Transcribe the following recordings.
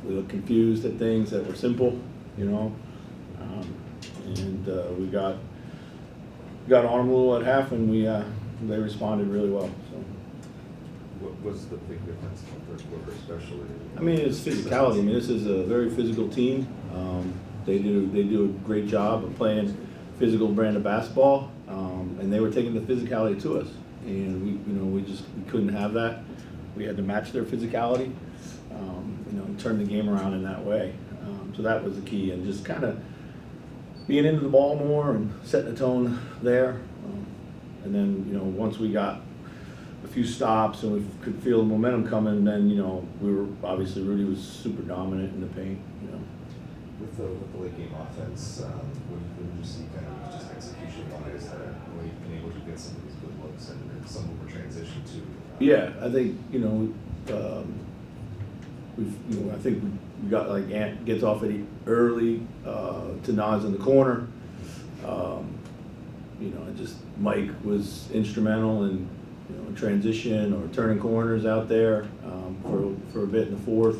We looked confused at things that were simple, you know, and we got on them a little at half, and they responded really well. So. What was the big difference in the third quarter, especially? I mean, it's physicality. I mean, this is a very physical team. They do a great job of playing physical brand of basketball, and they were taking the physicality to us, and we couldn't have that. We had to match their physicality, and turn the game around in that way. So that was the key, and just kind of being into the ball more and setting the tone there. And then, once we got a few stops and we could feel the momentum coming, then, we were, obviously Rudy was super dominant in the paint, With the late game offense, what did you see kind of just execution-wise that really been able to get some of these good looks and some of them were transitioned to? Yeah, I think, I think we got like Ant gets off it early to Nas in the corner. Just Mike was instrumental in transition or turning corners out there for a bit in the fourth.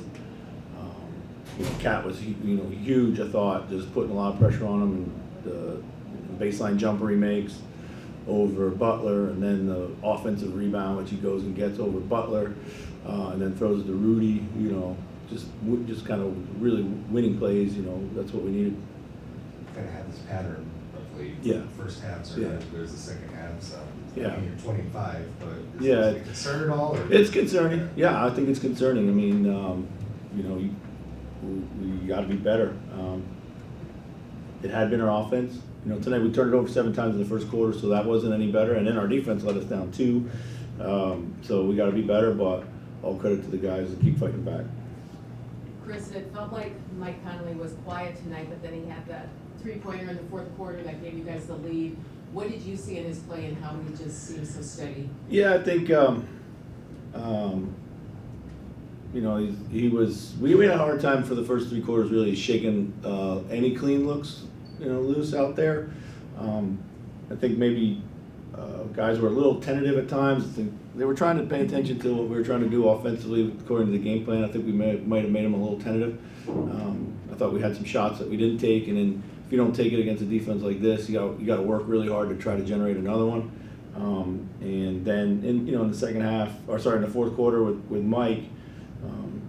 Cat was huge. I thought, just putting a lot of pressure on him, and the baseline jumper he makes over Butler, and then the offensive rebound which he goes and gets over Butler, and then throws it to Rudy. Just kind of really winning plays. That's what we needed. Kind of have this pattern of late. Yeah. First halves are not as good as the second half. So Yeah. I mean, you're 25, but is Yeah. it a concern at all? Or? It's concerning. Yeah, I think it's concerning. I mean, we got to be better. It had been our offense. Tonight we turned it over 7 times in the first quarter, so that wasn't any better. And then our defense let us down 2. So we got to be better, but all credit to the guys that keep fighting back. Chris, it felt like Mike Conley was quiet tonight, but then he had that 3-pointer in the fourth quarter that gave you guys the lead. What did you see in his play and how he just seemed so steady? Yeah, I think we had a hard time for the first 3 quarters really shaking any clean looks loose out there. I think maybe guys were a little tentative at times. I think they were trying to pay attention to what we were trying to do offensively according to the game plan. I think we might have made them a little tentative. I thought we had some shots that we didn't take, and then if you don't take it against a defense like this, you got to work really hard to try to generate another one. And then in the second half, in the fourth quarter with Mike,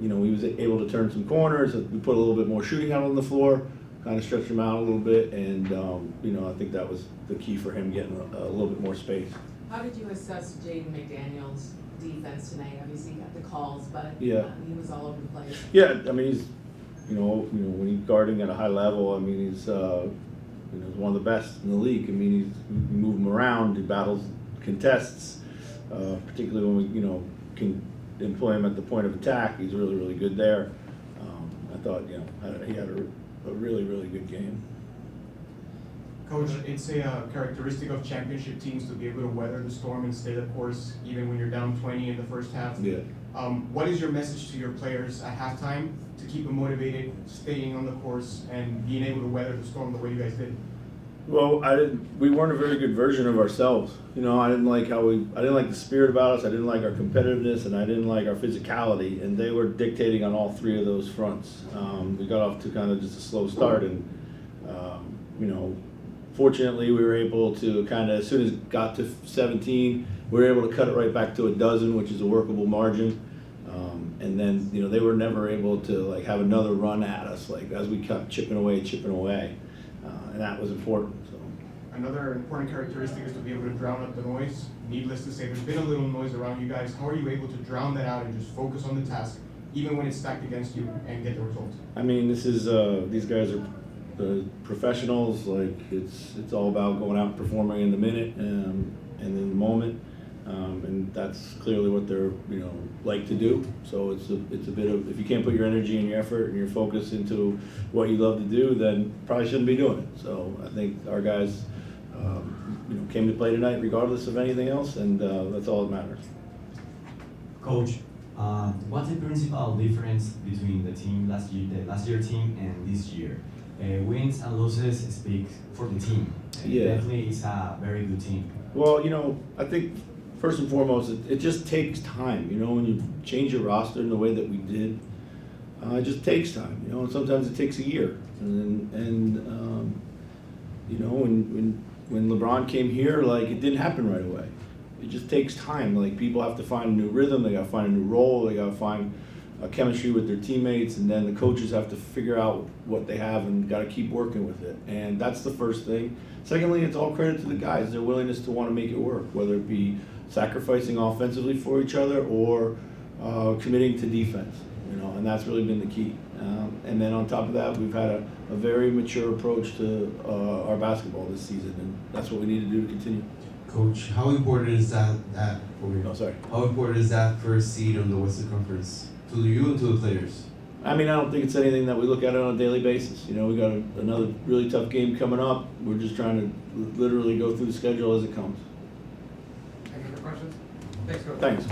he was able to turn some corners. We put a little bit more shooting out on the floor, kind of stretched him out a little bit, and I think that was the key for him getting a little bit more space. How did you assess Jaden McDaniel's defense tonight? Obviously, he got the calls, but Yeah. He was all over the place. Yeah, I mean, he's when he's guarding at a high level, I mean, he's one of the best in the league. I mean, you move him around, he battles contests, particularly when we can employ him at the point of attack. He's really, really good there. I thought he had a really, really good game. Coach, it's a characteristic of championship teams to be able to weather the storm and stay the course even when you're down 20 in the first half. Yeah. What is your message to your players at halftime to keep them motivated, staying on the course, and being able to weather the storm the way you guys did? Well, we weren't a very good version of ourselves. I didn't like I didn't like the spirit about us. I didn't like our competitiveness, and I didn't like our physicality. And they were dictating on all 3 of those fronts. We got off to kind of just a slow start, and fortunately we were able to kind of, as soon as it got to 17, we were able to cut it right back to a dozen, which is a workable margin. And then they were never able to have another run at us as we kept chipping away, and that was important. So. Another important characteristic is to be able to drown out the noise. Needless to say, there's been a little noise around you guys. How are you able to drown that out and just focus on the task, even when it's stacked against you, and get the result? I mean, this is these guys are professionals. It's all about going out and performing in the minute and in the moment, and that's clearly what they're like to do. So it's a bit of, if you can't put your energy and your effort and your focus into what you love to do, then probably shouldn't be doing it. So I think our guys came to play tonight regardless of anything else, and that's all that matters. Coach, what's the principal difference between the last year team and this year? Wins and losses speak for the team. Yeah. Definitely it's a very good team. Well, I think first and foremost, it just takes time. When you change your roster in the way that we did, It just takes time, you know, and sometimes it takes a year. You know, when LeBron came here, like, it didn't happen right away. It just takes time. Like, people have to find a new rhythm, they gotta find a new role, they gotta find a chemistry with their teammates, and then the coaches have to figure out what they have and gotta keep working with it. And that's the first thing. Secondly, it's all credit to the guys, their willingness to wanna make it work, whether it be sacrificing offensively for each other or committing to defense, you know, and that's really been the key. And then on top of that, we've had a very mature approach to our basketball this season, and that's what we need to do to continue. Coach, how important is that Oh, sorry. How important is that first seed on the Western Conference to you and to the players? I mean, I don't think it's anything that we look at on a daily basis. You know, we got another really tough game coming up. We're just trying to literally go through the schedule as it comes. Any other questions? Thanks, Coach. Thanks.